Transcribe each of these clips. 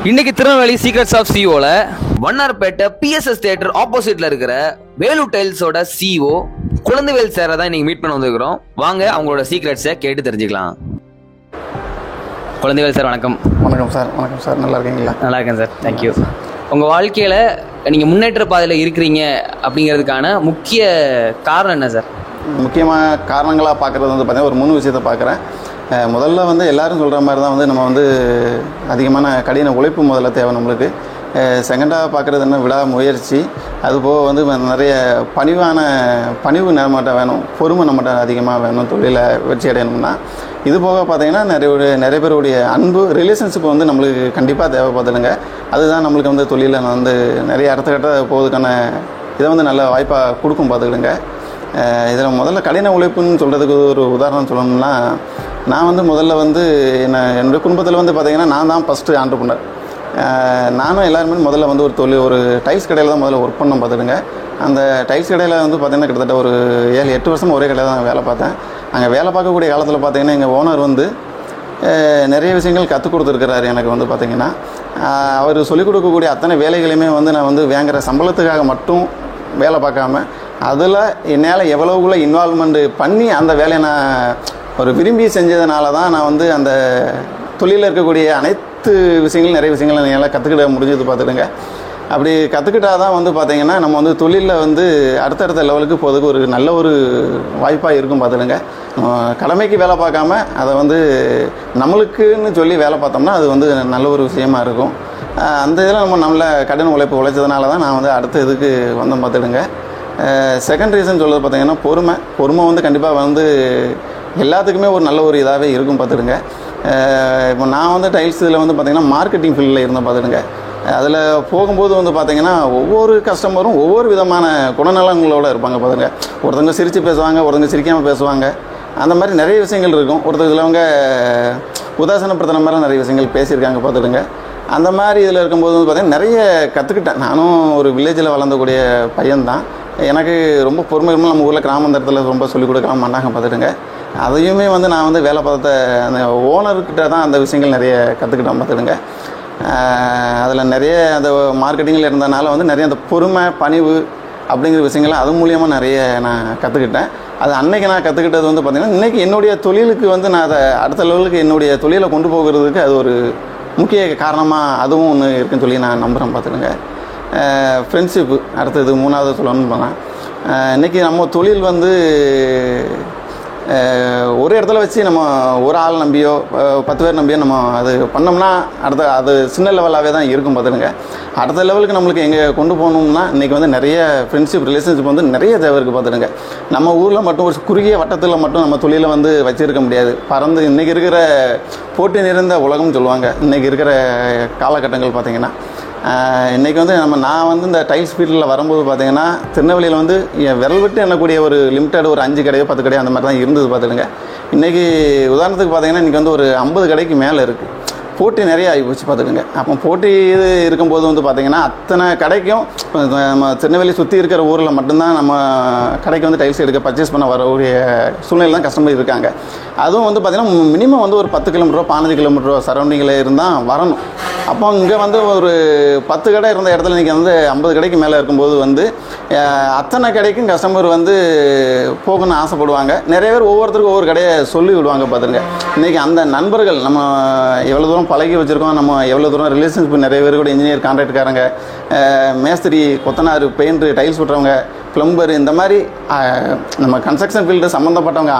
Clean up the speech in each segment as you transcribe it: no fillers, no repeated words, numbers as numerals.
இன்னைக்கு Tirunelveli secrets of சிஓல Vannarpettai PSS theatre ஆப்போசிட்ல இருக்கிற வேலு டைல்ஸோட சிஓ குழந்தைவேல் சாரை தான் இன்னைக்கு மீட் பண்ண வந்திருக்கிறோம். வாங்க அவங்களோட சீக்ரெட்ஸை கேட்டு தெரிஞ்சுக்கலாம். குழந்தைவேல் சார் வணக்கம். வணக்கம் சார். வணக்கம் சார். நல்லா இருக்கீங்களா? நல்லா இருக்கேன் சார், தேங்க்யூ. உங்கள் வாழ்க்கையில் நீங்கள் முன்னேற்ற பாதையில் இருக்கிறீங்க அப்படிங்கிறதுக்கான முக்கிய காரணம் என்ன சார்? முக்கியமாக காரணங்களாக பார்க்குறது வந்து பார்த்தீங்கன்னா ஒரு 3 விஷயத்தை பார்க்குறேன். முதல்ல வந்து எல்லோரும் சொல்கிற மாதிரி தான் வந்து நம்ம வந்து அதிகமான கடின உழைப்பு முதல்ல தேவை நம்மளுக்கு. செகண்டாக பார்க்குறது என்ன, விடா முயற்சி. அதுபோக வந்து நிறைய பணிவு நம்மகிட்ட வேணும், பொறுமை நம்மகிட்ட அதிகமாக வேணும் தொழிலை வெற்றி அடையணும்னா. இது போக பார்த்தீங்கன்னா நிறைய பேருடைய அன்பு, ரிலேஷன்ஷிப் வந்து நம்மளுக்கு கண்டிப்பாக தேவைப்படுதுங்க. அதுதான் நம்மளுக்கு வந்து தொழிலில் வந்து நிறைய அடுத்த கட்ட போவதுக்கான இதை வந்து நல்ல வாய்ப்பாக கொடுக்கும் பார்த்துக்கிடுங்க. இதில் முதல்ல கடின உழைப்புன்னு சொல்கிறதுக்கு ஒரு உதாரணம் சொல்லணும்னா, நான் வந்து முதல்ல வந்து என்னுடைய குடும்பத்தில் வந்து பார்த்திங்கன்னா நான் தான் ஃபஸ்ட்டு ஆண்டர்ப்ரனர். நானும் எல்லாருமே முதல்ல வந்து ஒரு டைல்ஸ் கடையில் தான் முதல்ல ஒர்க் பண்ண பார்த்துடுங்க. அந்த டைல்ஸ் கடையில் வந்து பார்த்திங்கன்னா கிட்டத்தட்ட ஒரு 7-8 வருஷம் ஒரே கடையில் தான் வேலை பார்த்தேன். அங்கே வேலை பார்க்கக்கூடிய காலத்தில் பார்த்திங்கன்னா எங்கள் ஓனர் வந்து நிறைய விஷயங்கள் கற்றுக் கொடுத்துருக்கிறாரு எனக்கு. வந்து பார்த்திங்கன்னா அவர் சொல்லிக் கொடுக்கக்கூடிய அத்தனை வேலைகளையுமே வந்து நான் வந்து வேங்குற சம்பளத்துக்காக மட்டும் வேலை பார்க்காம அதில் என்னால் எவ்வளவுக்குள்ளே இன்வால்வ்மெண்ட் பண்ணி அந்த வேலையை நான் ஒரு விரும்பி செஞ்சதுனால தான் நான் வந்து அந்த தொழிலில் இருக்கக்கூடிய அனைத்து விஷயங்களும் நிறைய விஷயங்கள் என்னால் கற்றுக்கிட முடிஞ்சது பார்த்துடுங்க. அப்படி கற்றுக்கிட்டால் தான் வந்து பார்த்திங்கன்னா நம்ம வந்து தொழிலில் வந்து அடுத்தடுத்த லெவலுக்கு போகிறதுக்கு ஒரு நல்ல ஒரு வாய்ப்பாக இருக்கும் பார்த்துடுங்க. கடமைக்கு வேலை பார்க்காம அதை வந்து நம்மளுக்குன்னு சொல்லி வேலை பார்த்தோம்னா அது வந்து நல்ல ஒரு விஷயமா இருக்கும். அந்த இதில் நம்மள கடின உழைப்பு உழைச்சதுனால தான் நான் வந்து அடுத்த இதுக்கு வந்தோம் பார்த்துடுங்க. செகண்ட் ரீசன் சொல்கிறது பார்த்திங்கன்னா பொறுமை வந்து கண்டிப்பாக வந்து எல்லாத்துக்குமே ஒரு நல்ல ஒரு இதாகவே இருக்கும் பார்த்துடுங்க. இப்போ நான் வந்து டைல்ஸ் இதில் வந்து பார்த்திங்கன்னா மார்க்கெட்டிங் ஃபீல்டில் இருந்தேன் பார்த்துடுங்க. அதில் போகும்போது வந்து பார்த்திங்கன்னா ஒவ்வொரு கஸ்டமரும் ஒவ்வொரு விதமான குணநலங்களோடு இருப்பாங்க பார்த்துங்க. ஒருத்தவங்க சிரித்து பேசுவாங்க, ஒருத்தவங்க சிரிக்காமல் பேசுவாங்க. அந்த மாதிரி நிறைய விஷயங்கள் இருக்கும். ஒருத்தர் இதில் உதாசனப்படுத்துகிற மாதிரி நிறைய விஷயங்கள் பேசியிருக்காங்க பார்த்துடுங்க. அந்த மாதிரி இதில் இருக்கும்போது வந்து பார்த்திங்கன்னா நிறைய கற்றுக்கிட்டேன். நானும் ஒரு வில்லேஜில் வளர்ந்தக்கூடிய பையன்தான். எனக்கு ரொம்ப பொறுமையாக நம்ம ஊரில் கிராமந்தரத்தில் ரொம்ப சொல்லிக் கொடுக்கலாம் மாட்டாங்க பார்த்துடுங்க. அதையுமே வந்து நான் வந்து வேலை பார்த்த அந்த ஓனர்கிட்ட தான் அந்த விஷயங்கள் நிறைய கற்றுக்கிட்டேன் பார்த்துடுங்க. அதில் நிறைய அந்த மார்க்கெட்டிங்கில் இருந்ததுனால வந்து நிறைய அந்த பொறுமை, பணிவு அப்படிங்கிற விஷயங்கள்லாம் அது மூலியமாக நிறைய நான் கற்றுக்கிட்டேன். அது அன்னைக்கு நான் கற்றுக்கிட்டது வந்து பார்த்திங்கன்னா இன்றைக்கி என்னுடைய தொழிலுக்கு வந்து நான் அதை அடுத்த லெவலுக்கு என்னுடைய தொழிலை கொண்டு போகிறதுக்கு அது ஒரு முக்கிய காரணமாக அதுவும் ஒன்று இருக்குன்னு சொல்லி நான் நம்புகிறேன் பார்த்துடுங்க. ஃப்ரெண்ட்ஷிப்பு அடுத்தது 3வது சொல்லணும்னு போனால், இன்றைக்கி நம்ம தொழில் வந்து ஒரு இடத்துல வச்சு நம்ம ஒரு ஆள் நம்பியோ 10 பேர் நம்பியோ நம்ம அது பண்ணோம்னா அது சின்ன லெவலாகவே தான் இருக்கும் பார்த்துடுங்க. அடுத்த லெவலுக்கு நம்மளுக்கு எங்கே கொண்டு போகணும்னா இன்றைக்கி வந்து நிறைய ஃப்ரெண்ட்ஷிப், ரிலேஷன்ஷிப் வந்து நிறைய தேவை இருக்குது பார்த்துடுங்க. நம்ம ஊரில் மட்டும் ஒரு குறுகிய வட்டத்தில் மட்டும் நம்ம தொழிலை வந்து வச்சுருக்க முடியாது. பறந்து இன்றைக்கி இருக்கிற போட்டி நிறைந்த உலகம்னு சொல்லுவாங்க. இன்றைக்கி இருக்கிற காலகட்டங்கள் பார்த்திங்கன்னா இன்றைக்கி வந்து நான் வந்து இந்த டைல்ஸ் ஃபீல்டில் வரும்போது பார்த்திங்கன்னா திருநெல்வேலியில் வந்து விரல் விட்டு எண்ணக்கூடிய ஒரு லிமிட்டட் ஒரு 5 கடையோ 10 கடையோ அந்த மாதிரி தான் இருந்தது பார்த்துடுங்க. இன்றைக்கி உதாரணத்துக்கு பார்த்திங்கன்னா இன்றைக்கி வந்து ஒரு 50 கடைக்கு மேலே இருக்குது. போட்டி நிறைய ஆகி போச்சு பார்த்துக்குங்க. அப்போ போட்டி இது இருக்கும்போது வந்து பார்த்திங்கன்னா அத்தனை கடைக்கும் நம்ம திருநெல்வேலி சுற்றி இருக்கிற ஊரில் மட்டும்தான் நம்ம கடைக்கு வந்து டைல்ஸ் எடுக்க பர்ச்சேஸ் பண்ண வரக்கூடிய சூழ்நிலை தான் கஸ்டமர் இருக்காங்க. அதுவும் வந்து பார்த்திங்கன்னா மினிமம் வந்து ஒரு 10 கிலோமீட்டரோ 15 கிலோமீட்டரோ சரௌண்டிங்கில் இருந்தால் வரணும். அப்போ இங்கே வந்து ஒரு 10 கடை இருந்த இடத்துல இன்றைக்கி வந்து 50 கடைக்கு மேலே இருக்கும்போது வந்து அத்தனை கடைக்கும் கஸ்டமர் வந்து போகணும்னு ஆசைப்படுவாங்க. நிறைய பேர் ஒவ்வொருத்தருக்கும் ஒவ்வொரு கடையை சொல்லி விடுவாங்க பார்த்துருங்க. இன்றைக்கி அந்த நண்பர்கள் நம்ம எவ்வளோ தூரம் பழகி வச்சுருக்கோம், நம்ம எவ்வளோ தூரம் ரிலேஷன்ஷிப், நிறைய பேர் கூட இன்ஜினியர், கான்ட்ராக்ட்காரங்க, மேஸ்திரி, கொத்தனார், பெயிண்ட்ரு, டைல்ஸ் விட்டுறவங்க, பிளம்பர், இந்த மாதிரி நம்ம கன்ஸ்ட்ரக்ஷன் ஃபீல்டு சம்மந்தப்பட்டவங்க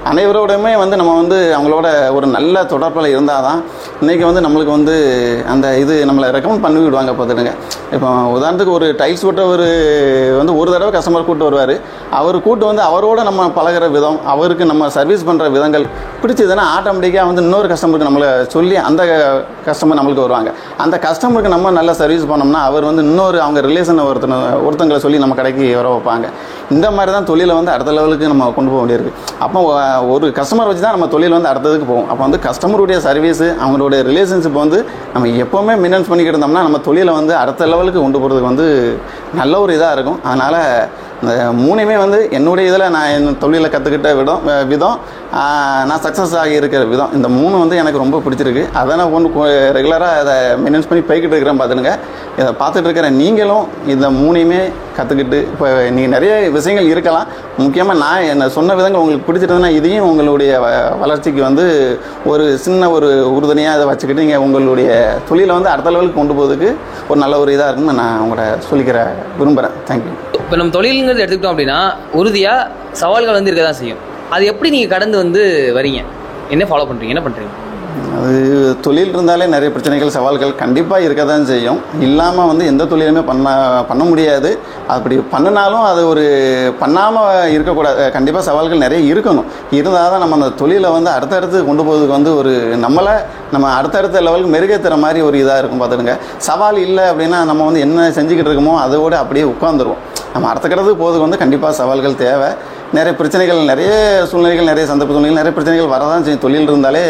அனைவரோடையுமே வந்து நம்ம வந்து அவங்களோட ஒரு நல்ல தொடர்பில் இருந்தால் தான் இன்றைக்கி வந்து நம்மளுக்கு வந்து அந்த இது நம்மளை ரெக்கமெண்ட் பண்ணி விடுவாங்க பார்த்துடுங்க. இப்போ உதாரணத்துக்கு ஒரு டைல்ஸ் விட்டவர் வந்து ஒரு தடவை கஸ்டமர் கூப்பிட்டு வருவார். அவர் கூப்பிட்டு வந்து அவரோட நம்ம பழகிற விதம், அவருக்கு நம்ம சர்வீஸ் பண்ணுற விதங்கள் பிடிச்சதுன்னா ஆட்டோமேட்டிக்காக வந்து இன்னொரு கஸ்டமருக்கு நம்மளை சொல்லி அந்த கஸ்டமர் நம்மளுக்கு வருவாங்க. அந்த கஸ்டமருக்கு நம்ம நல்லா சர்வீஸ் பண்ணோம்னா அவர் வந்து இன்னொரு அவங்க ரிலேஷனை ஒருத்தங்களை சொல்லி நம்ம கடைக்கு வர வைப்பாங்க. இந்த மாதிரி தான் தொழிலை வந்து அடுத்த லெவலுக்கு நம்ம கொண்டு போக வேண்டியிருக்கு. அப்போ ஒரு கஸ்டமர் வச்சு தான் நம்ம தொழில் வந்து அடுத்ததுக்கு போகும். அப்போ வந்து கஸ்டமருடைய சர்வீஸு, அவங்களுடைய ரிலேஷன்ஷிப் வந்து நம்ம எப்போவுமே மெயின்டைன்ஸ் பண்ணிக்கிட்டு இருந்தோம்னா நம்ம தொழிலை வந்து அடுத்த லெவலுக்கு கொண்டு போகிறதுக்கு வந்து நல்ல ஒரு இதாக இருக்கும். அதனால் இந்த 3மே வந்து என்னுடைய இதில் நான் என் தொழிலை கற்றுக்கிட்ட விதம் நான் சக்ஸஸ் ஆகி இருக்கிற விதம் இந்த 3 வந்து எனக்கு ரொம்ப பிடிச்சிருக்கு. அதை நான் ரெகுலராக அதை மெயின்டைன்ஸ் பண்ணி போய்கிட்டு இருக்கிறேன். பார்த்துடுங்க, இதை பார்த்துட்டு இருக்கிற நீங்களும் இந்த 3ஐயுமே கற்றுக்கிட்டு இப்போ நீங்கள் நிறைய விஷயங்கள் இருக்கலாம். முக்கியமாக நான் என்ன சொன்ன விதங்கள் உங்களுக்கு பிடிச்சிருந்ததுன்னா இதையும் உங்களுடைய வளர்ச்சிக்கு வந்து ஒரு சின்ன ஒரு உறுதுணையாக அதை வச்சுக்கிட்டு நீங்கள் உங்களுடைய தொழிலை வந்து அடுத்த லெவலுக்கு கொண்டு போகிறதுக்கு ஒரு நல்ல ஒரு இதாக இருக்குன்னு நான் உங்களை சொல்லிக்கிற விரும்புகிறேன். தேங்க்யூ. இப்போ நம்ம தொழிலுங்கிறது எடுத்துக்கிட்டோம் அப்படின்னா உறுதியாக சவால்கள் வந்து இருக்க தான் செய்யும். அது எப்படி நீங்கள் கடந்து வந்து வரீங்க? என்ன ஃபாலோ பண்ணுறீங்க? என்ன பண்ணுறீங்க? அது தொழில் இருந்தாலே நிறைய பிரச்சனைகள் சவால்கள் கண்டிப்பாக இருக்க தான் செய்யும். இல்லாமல் வந்து எந்த தொழிலுமே பண்ண முடியாது. அப்படி பண்ணினாலும் அது ஒரு பண்ணாமல் இருக்கக்கூடாது. கண்டிப்பாக சவால்கள் நிறைய இருக்கணும். இருந்தால் தான் நம்ம அந்த தொழிலை வந்து அடுத்தடுத்து கொண்டு போகிறதுக்கு வந்து ஒரு நம்ம அடுத்தடுத்த லெவலுக்கு மெருகேற்றுற மாதிரி ஒரு இதாக இருக்கும். பார்த்துடுங்க, சவால் இல்லை அப்படின்னா நம்ம வந்து என்ன செஞ்சுக்கிட்டு இருக்கோமோ அதோடு அப்படியே உட்காந்துருவோம். நம்ம அடுத்த கடத்துக்கு போகிறதுக்கு வந்து கண்டிப்பாக சவால்கள் தேவை. நிறைய பிரச்சனைகள், நிறைய சூழ்நிலைகள், நிறைய சந்தர்ப்ப சூழ்நிலைகள், நிறைய பிரச்சனைகள் வரதான் செய்யும். தொழில் இருந்தாலே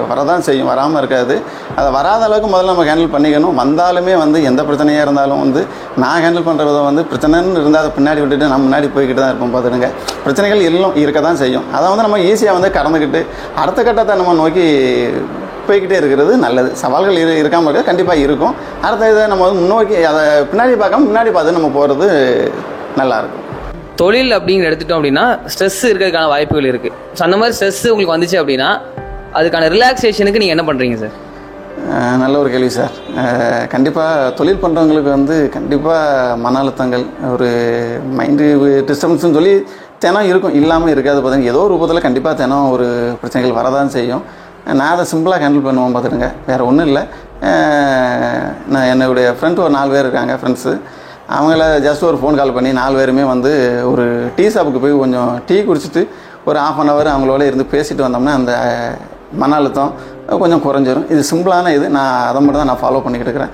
வரதான் செய்யும், வராமல் இருக்காது. அதை வராத அளவுக்கு முதல்ல நம்ம ஹேண்டில் பண்ணிக்கணும். வந்தாலுமே வந்து எந்த பிரச்சனையாக இருந்தாலும் வந்து நான் ஹேண்டில் பண்ணுற விதம் வந்து பிரச்சனைன்னு இருந்தால் அதை பின்னாடி விட்டுட்டு நம்ம முன்னாடி போய்கிட்டு தான் இருப்போம். பார்த்துடுங்க, பிரச்சனைகள் எல்லாம் இருக்க தான் செய்யும். அதை வந்து நம்ம ஈஸியாக வந்து கடந்துக்கிட்டு அடுத்த கட்டத்தை நம்ம நோக்கி போய்கிட்டே இருக்கிறது நல்லது. சவால்கள் இருக்காமல் இருக்க கண்டிப்பாக இருக்கும். அடுத்த இதை நம்ம வந்து முன்னோக்கி அதை பின்னாடி பார்க்காம முன்னாடி பார்த்து நம்ம போகிறது நல்லாயிருக்கும். தொழில் அப்படிங்கிற எடுத்துட்டோம் அப்படின்னா ஸ்ட்ரெஸ் இருக்கிறதுக்கான வாய்ப்புகள் இருக்குது. ஸோ அந்த மாதிரி ஸ்ட்ரெஸ் உங்களுக்கு வந்துச்சு அப்படின்னா அதுக்கான ரிலாக்ஸேஷனுக்கு நீங்கள் என்ன பண்ணுறீங்க சார்? நல்ல ஒரு கேள்வி சார். கண்டிப்பாக தொழில் பண்ணுறவங்களுக்கு வந்து கண்டிப்பாக மன அழுத்தங்கள், ஒரு மைண்டு டிஸ்டர்பன்ஸ்னு சொல்லி தினம் இருக்கும், இல்லாமல் இருக்காது. பார்த்தீங்கன்னா ஏதோ ஒரு ரூபத்தில் கண்டிப்பாக தினம் ஒரு பிரச்சனைகள் வரதான் செய்யும். நான் அதை சிம்பிளாக ஹேண்டில் பண்ணுவோம். பார்த்துடுங்க, வேறு ஒன்றும் இல்லை. நான் என்னுடைய ஃப்ரெண்ட் ஒரு 4 பேர் இருக்காங்க, ஃப்ரெண்ட்ஸு. அவங்கள ஜஸ்ட் ஒரு ஃபோன் கால் பண்ணி 4 பேருமே வந்து ஒரு டீ ஷாப்புக்கு போய் கொஞ்சம் டீ குடிச்சிட்டு ஒரு 1/2 hour அவங்களோட இருந்து பேசிட்டு வந்தோம்னா அந்த மன அழுத்தம் கொஞ்சம் குறைஞ்சிரும். இது சிம்பிளான இது. நான் அதை மட்டும் தான் நான் ஃபாலோ பண்ணிக்கிட்டு இருக்கிறேன்.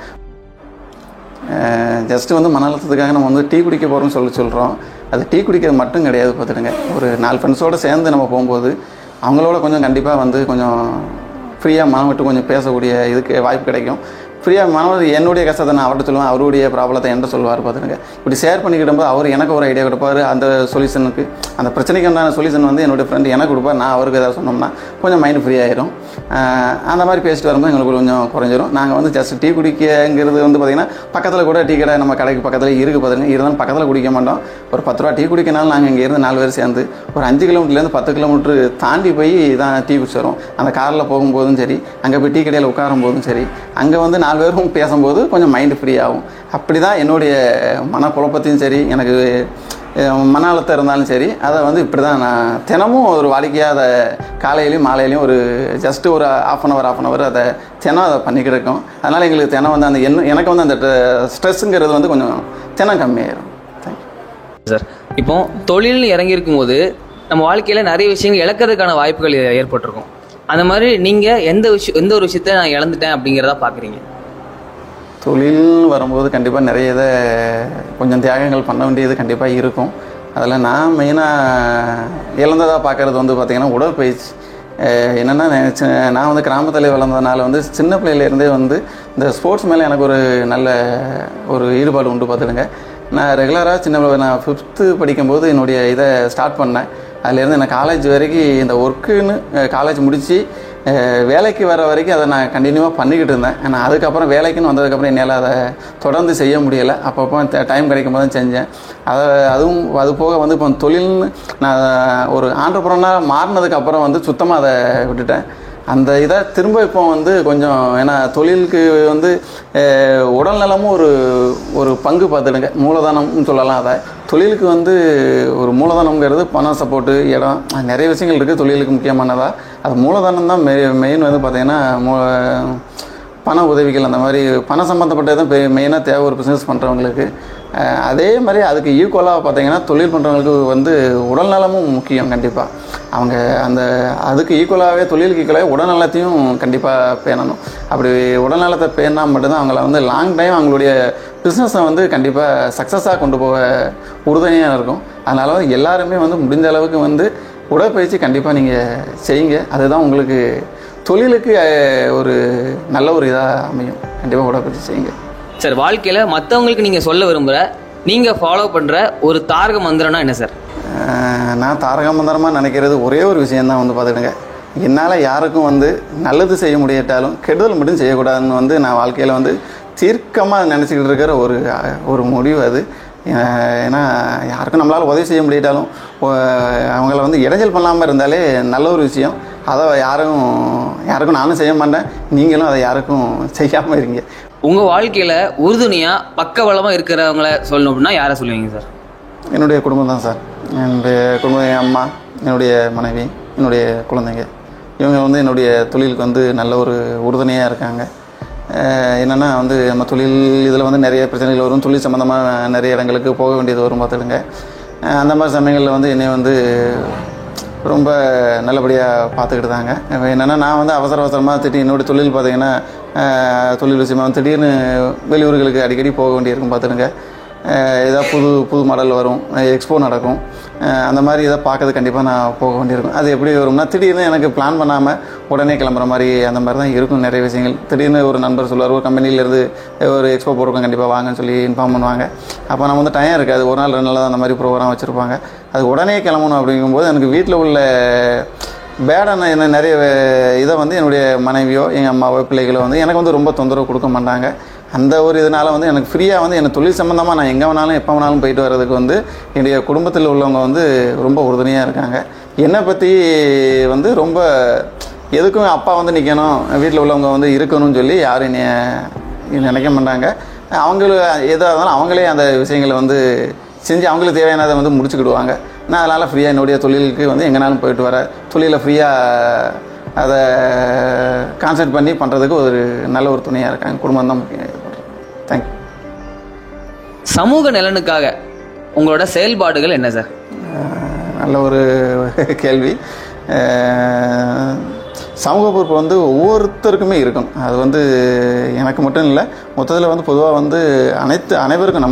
ஜஸ்ட்டு வந்து மன அழுத்தத்துக்காக நம்ம வந்து டீ குடிக்க போகிறோம்னு சொல்கிறோம். அது டீ குடிக்கிறது மட்டும் கிடையாது. பார்த்துடுங்க, ஒரு 4 ஃப்ரெண்ட்ஸோடு சேர்ந்து நம்ம போகும்போது அவங்களோட கொஞ்சம் கண்டிப்பாக வந்து கொஞ்சம் ஃப்ரீயாக மனம் விட்டு கொஞ்சம் பேசக்கூடிய இதுக்கு வாய்ப்பு கிடைக்கும். ஃப்ரீயாக மனது என்னுடைய கஷ்டத்தை நான் அவர்கிட்ட சொல்லுவேன், அவருடைய ப்ராப்ளத்தை என்கிட்ட சொல்லுவார். பார்த்துருங்க, இப்படி ஷேர் பண்ணிக்கிட்டபோது அவர் எனக்கு ஒரு ஐடியா கொடுப்பார். அந்த சொல்யூஷனுக்கு, அந்த பிரச்சனைக்கு உண்டான சொல்யூஷன் வந்து என்னுடைய ஃப்ரெண்டு எனக்கு கொடுப்பார். நான் அவருக்கு ஏதாவது சொன்னோம்னா கொஞ்சம் மைண்டு ஃப்ரீ ஆயிரும். அந்த மாதிரி பேசிட்டு வரும்போது எங்களுக்கு கொஞ்சம் குறைஞ்சிரும். நாங்கள் வந்து ஜஸ்ட் டீ குடிக்கங்கிறது வந்து பார்த்திங்கன்னா பக்கத்தில் கூட டீ கடை நம்ம கடைக்கு பக்கத்தில் இருக்குது. பார்த்துருங்க, இருந்தாலும் பக்கத்தில் குடிக்க மாட்டோம். ஒரு 10 ரூபா டீ குடிக்கனாலும் நாங்கள் இங்கேருந்து 4 பேர் சேர்ந்து ஒரு 5 கிலோமீட்டர்லேருந்து 10 கிலோமீட்டர் தாண்டி போய் தான் டீ குடிச்சு வரோம். அந்த காரில் போகும்போதும் சரி, அங்கே போய் டீ கடையில் உட்காரும் போதும் சரி, அங்கே வந்து 4 பேரும் பேசும்போது கொஞ்சம் மைண்டு ஃப்ரீ ஆகும். அப்படி தான் என்னுடைய மனக்குழப்பத்தையும் சரி, எனக்கு மன அழுத்தம் இருந்தாலும் சரி, அதை வந்து இப்படி தான் நான் தினமும் ஒரு வாடிக்கையாக அதை காலையிலையும் மாலையிலையும் ஒரு ஜஸ்ட்டு ஒரு half an hour அதை தினம் அதை பண்ணிக்கிட்டு இருக்கோம். அதனால் எங்களுக்கு தினம் வந்து அந்த எனக்கு வந்து அந்த ஸ்ட்ரெஸ்ஸுங்கிறது வந்து கொஞ்சம் தினம் கம்மியாயிரும். Thank you sir. இப்போ தொழில் இறங்கியிருக்கும் போது நம்ம வாழ்க்கையில் நிறைய விஷயங்கள் இழக்கிறதுக்கான வாய்ப்புகள் ஏற்பட்டிருக்கும். அந்த மாதிரி நீங்கள் எந்த ஒரு விஷயத்தை நான் இழந்துட்டேன் அப்படிங்கிறத பார்க்குறீங்க? தொழில் வரும்போது கண்டிப்பாக நிறைய இதை கொஞ்சம் தியாகங்கள் பண்ண வேண்டியது கண்டிப்பாக இருக்கும். அதில் நான் மெயினாக இழந்ததாக பார்க்குறது வந்து பார்த்திங்கன்னா உடற்பயிற்சி. என்னென்னா நான் வந்து கிராமத்தில் வளர்ந்ததுனால வந்து சின்ன பிள்ளையிலேருந்தே வந்து இந்த ஸ்போர்ட்ஸ் மேலே எனக்கு ஒரு நல்ல ஒரு ஈடுபாடு உண்டு. பார்த்துடுங்க, நான் ரெகுலராக நான் 5th படிக்கும்போது என்னுடைய இதை ஸ்டார்ட் பண்ணேன். அதுலேருந்து நான் காலேஜ் வரைக்கும் இந்த ஒர்க்குன்னு காலேஜ் முடித்து வேலைக்கு வர வரைக்கும் அதை நான் கண்டினியூவாக பண்ணிக்கிட்டு இருந்தேன். ஆனால் அதுக்கப்புறம் வேலைக்குன்னு வந்ததுக்கப்புறம் என்னால் அதை தொடர்ந்து செய்ய முடியலை. அப்பப்போ டைம் கிடைக்கும் போது தான் செஞ்சேன். அது போக வந்து இப்போ தொழில்னு நான் ஒரு ஆண்டர்ப்ரனராக மாறினதுக்கப்புறம் வந்து சுத்தமாக அதை விட்டுட்டேன். அந்த இதை திரும்ப இப்போ வந்து கொஞ்சம், ஏன்னா தொழிலுக்கு வந்து உடல் நலமும் ஒரு பங்கு. பார்த்துடுங்க, மூலதனம்னு சொல்லலாம். அதை தொழிலுக்கு வந்து ஒரு மூலதனம்ங்கிறது பணம், சப்போர்ட்டு, இடம், நிறைய விஷயங்கள் இருக்குது தொழிலுக்கு முக்கியமானதாக. அது மூலதனம் தான் மெயின் வந்து பார்த்திங்கன்னா பண உதவிகள், அந்த மாதிரி பணம் சம்மந்தப்பட்டது தான் மெயினாக தேவை ஒரு பிஸ்னஸ் பண்ணுறவங்களுக்கு. அதே மாதிரி அதுக்கு ஈக்குவலாக பார்த்திங்கன்னா தொழில் பண்ணுறவங்களுக்கு வந்து உடல் நலமும் முக்கியம். கண்டிப்பாக அவங்க அதுக்கு ஈக்குவலாகவே தொழிலுக்கு ஈக்குவலாகவே உடல்நலத்தையும் கண்டிப்பாக பேணணும். அப்படி உடல்நலத்தை பேணா மட்டும்தான் அவங்கள வந்து லாங் டைம் அவங்களுடைய பிஸ்னஸை வந்து கண்டிப்பாக சக்ஸஸாக கொண்டு போக உறுதுணையாக இருக்கும். அதனால் வந்து எல்லாருமே வந்து முடிஞ்ச அளவுக்கு வந்து உடற்பயிற்சி கண்டிப்பாக நீங்கள் செய்யுங்க. அதுதான் உங்களுக்கு தொழிலுக்கு ஒரு நல்ல ஒரு இதாக அமையும். கண்டிப்பாக உடற்பயிற்சி செய்யுங்க சார். வாழ்க்கையில் மற்றவங்களுக்கு நீங்கள் சொல்ல விரும்புகிற, நீங்கள் ஃபாலோ பண்ணுற ஒரு தாரக மந்திரம்னா என்ன சார்? நான் தாரக மந்திரமாக நினைக்கிறது ஒரே ஒரு விஷயந்தான் வந்து பார்த்துக்கிடுங்க, என்னால் யாருக்கும் வந்து நல்லது செய்ய முடியாட்டாலும் கெடுதல் மட்டும் செய்யக்கூடாதுன்னு வந்து நான் வாழ்க்கையில் வந்து தீர்க்கமாக நினச்சிக்கிட்டு இருக்கிற ஒரு முடிவு அது. ஏன்னா யாருக்கும் நம்மளால் உதவி செய்ய முடியாட்டாலும் அவங்கள வந்து இடைஞ்சல் பண்ணாமல் இருந்தாலே நல்ல ஒரு விஷயம். அதை யாருக்கும் நானும் செய்ய மாட்டேன், நீங்களும் அதை யாருக்கும் செய்யாமல் இருங்க. உங்கள் வாழ்க்கையில் உறுதுணையாக பக்கபலமாக இருக்கிறவங்கள சொல்லணும் அப்படின்னா யாரை சொல்லுவீங்க சார்? என்னுடைய குடும்பம் தான் சார். என்னுடைய குடும்பம், என் அம்மா, என்னுடைய மனைவி, என்னுடைய குழந்தைங்க, இவங்க வந்து என்னுடைய தொழிலுக்கு வந்து நல்ல ஒரு உறுதுணையாக இருக்காங்க. என்னென்னா வந்து நம்ம தொழில் இதில் வந்து நிறைய பிரச்சனைகள் வரும், தொழில் சம்மந்தமாக நிறைய இடங்களுக்கு போக வேண்டியது வரும் பார்த்துடுங்க. அந்த மாதிரி சமயங்களில் வந்து என்னை வந்து ரொம்ப நல்லபடியாக பார்த்துக்கிட்டு தாங்க. என்னென்னா நான் வந்து அவசரமாக என்னுடைய தொழில் பார்த்திங்கன்னா தொழில் விஷயமாக திடீர்னு வெளியூர்களுக்கு அடிக்கடி போக வேண்டியிருக்கும் பார்த்துடுங்க. ஏதாவது புது மாடல் வரும், எக்ஸ்போ நடக்கும், அந்த மாதிரி எதாவது பார்க்கறது கண்டிப்பாக நான் போக வேண்டியிருக்கும். அது எப்படி வரும்னா திடீர்னு எனக்கு பிளான் பண்ணாமல் உடனே கிளம்புற மாதிரி அந்த மாதிரி தான் இருக்கும் நிறைய விஷயங்கள். திடீர்னு ஒரு நண்பர் சொல்லுவார், ஒரு கம்பெனிலேருந்து ஒரு எக்ஸ்போ போடுறோம் கண்டிப்பாக வாங்கன்னு சொல்லி இன்ஃபார்ம் பண்ணுவாங்க. அப்போ நம்ம வந்து டைம் இருக்காது, ஒரு நாள் 2 நாள் தான் அந்த மாதிரி ப்ரோக்ராம் வச்சுருப்பாங்க. அது உடனே கிளம்பணும் அப்படிங்கும்போது எனக்கு வீட்டில் உள்ள பேடான என்ன நிறைய இதை வந்து என்னுடைய மனைவியோ எங்கள் அம்மாவோ பிள்ளைகளோ வந்து எனக்கு வந்து ரொம்ப தொந்தரவு கொடுக்க மாட்டாங்க. அந்த ஒரு இதனால் வந்து எனக்கு ஃப்ரீயாக வந்து எனக்கு தொழில் சம்மந்தமாக நான் எங்கே வேணாலும் எப்போ வேணாலும் போயிட்டு வர்றதுக்கு வந்து என்னுடைய குடும்பத்தில் உள்ளவங்க வந்து ரொம்ப உறுதுணையாக இருக்காங்க. என்னை பற்றி வந்து ரொம்ப எதுக்கும் அப்பா வந்து நிற்கணும், வீட்டில் உள்ளவங்க வந்து இருக்கணும்னு சொல்லி யாரும் நினைக்க மாட்டாங்க. அவங்களுக்கு எதாக இருந்தாலும் அவங்களே அந்த விஷயங்களை வந்து செஞ்சு அவங்களுக்கு தேவையானதை வந்து முடிச்சுக்கிடுவாங்க. நான் அதனால் ஃப்ரீயாக என்னுடைய தொழிலுக்கு வந்து எங்கேனாலும் போயிட்டு வர தொழிலை ஃப்ரீயாக அதை கான்சன்ட்ரேட் பண்ணி பண்ணுறதுக்கு ஒரு நல்ல ஒரு துணையாக இருக்காங்க. குடும்பம் தான் முக்கியம். தேங்க்யூ. சமூக நலனுக்காக உங்களோட செயல்பாடுகள் என்ன சார்? நல்ல ஒரு கேள்வி. சமூக பொறுப்பு வந்து ஒவ்வொருத்தருக்குமே இருக்கும். அது வந்து எனக்கு மட்டும் இல்லை, மொத்தத்தில் வந்து பொதுவாக வந்து அனைவருக்கும்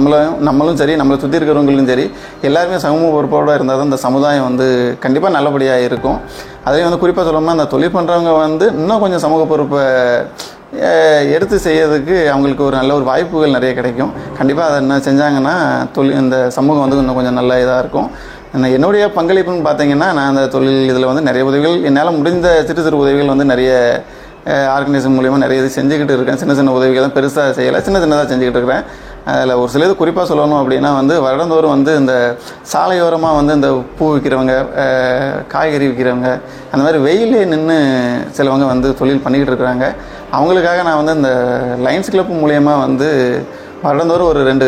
நம்மளும் சரி, நம்மளை சுற்றி இருக்கிறவங்களும் சரி, எல்லாருமே சமூக பொறுப்போடு இருந்தால் தான் இந்த சமுதாயம் வந்து கண்டிப்பாக நல்லபடியாக இருக்கும். அதையும் வந்து குறிப்பாக சொல்லணும்னா அந்த தொழில் பண்ணுறவங்க வந்து இன்னும் கொஞ்சம் சமூக பொறுப்பை எடுத்து செய்யறதுக்கு அவங்களுக்கு ஒரு நல்ல ஒரு வாய்ப்புகள் நிறைய கிடைக்கும். கண்டிப்பாக அதை என்ன செஞ்சாங்கன்னா இந்த சமூகம் வந்து இன்னும் கொஞ்சம் நல்ல இதாக இருக்கும். என்னுடைய பங்களிப்புன்னு பார்த்தீங்கன்னா நான் அந்த தொழில் இதில் வந்து நிறைய உதவிகள் என்னால் முடிந்த சிறு உதவிகள் வந்து நிறைய ஆர்கனைசேஷன் மூலிமா நிறைய இது செஞ்சுக்கிட்டு இருக்கேன். சின்ன உதவிகள் தான், பெருசாக செய்யலை, சின்னதாக செஞ்சுக்கிட்டு இருக்கிறேன். அதில் ஒரு சில இது குறிப்பாக சொல்லணும் அப்படின்னா வந்து வருடந்தோறும் வந்து இந்த சாலையோரமாக வந்து இந்த பூ விற்கிறவங்க, காய்கறி விற்கிறவங்க, அந்த மாதிரி வெயிலே நின்று சிலவங்க வந்து தொழில் பண்ணிக்கிட்டு இருக்கிறாங்க. அவங்களுக்காக நான் வந்து இந்த லைன்ஸ் கிளப் மூலயமா வந்து வருடந்தோறும் ஒரு 2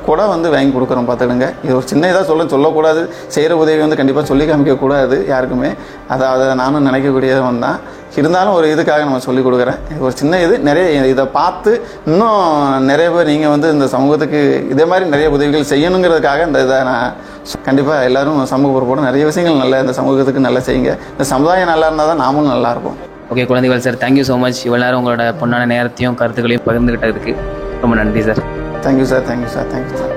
குடை வந்து வாங்கி கொடுக்குறோம் பார்த்துடுங்க. இது ஒரு சின்ன இதாக சொல்லக்கூடாது, செய்கிற உதவி வந்து கண்டிப்பாக சொல்லி காமிக்கக்கூடாது யாருக்குமே. அதை நானும் நினைக்கக்கூடியவன் தான். இருந்தாலும் ஒரு இதுக்காக நம்ம சொல்லிக் கொடுக்குறேன். ஒரு சின்ன இது நிறைய இதை பார்த்து இன்னும் நிறைய பேர் நீங்கள் வந்து இந்த சமூகத்துக்கு இதே மாதிரி நிறைய உதவிகள் செய்யணுங்கிறதுக்காக இந்த இதை நான் கண்டிப்பாக எல்லோரும் சமூக பொறுப்போடு நிறைய விஷயங்கள் நல்லா இந்த சமூகத்துக்கு நல்லா செய்யுங்க. இந்த சமுதாயம் நல்லா இருந்தால் தான் நாமளும் நல்லாயிருப்போம். ஓகே குழந்தைகள் சார், தேங்க்யூ ஸோ மச். இவ்வளோ நேரம் உங்களோட பொண்ணான நேரத்தையும் கருத்துக்களையும் பகிர்ந்துக்கிட்டதுக்கு ரொம்ப நன்றி sir. Thank you sir. Thank you sir. Thank you sir.